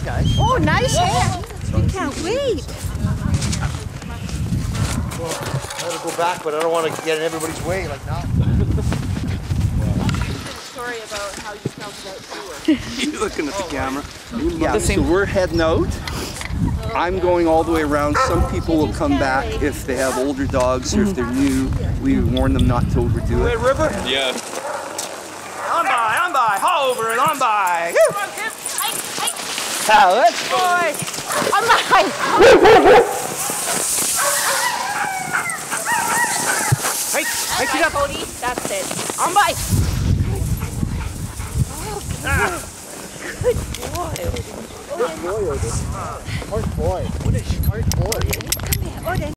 Hey guys. Oh, nice hair. You can't wait. Well, I gotta go back, but I don't want to get in everybody's way like now. Story about how you smelled about You're looking at the camera. Yeah, so we're heading out. I'm going all the way around. Some people will come back if they have older dogs or if they're new. We warn them not to overdo it. River? Yeah. On by, haul over and on by. Come on, Chris. Hike. Let's go. I'm behind. Hike it up. Cody. That's it. On by. Good boy. Smart boy. What a smart boy. Come here. Oh,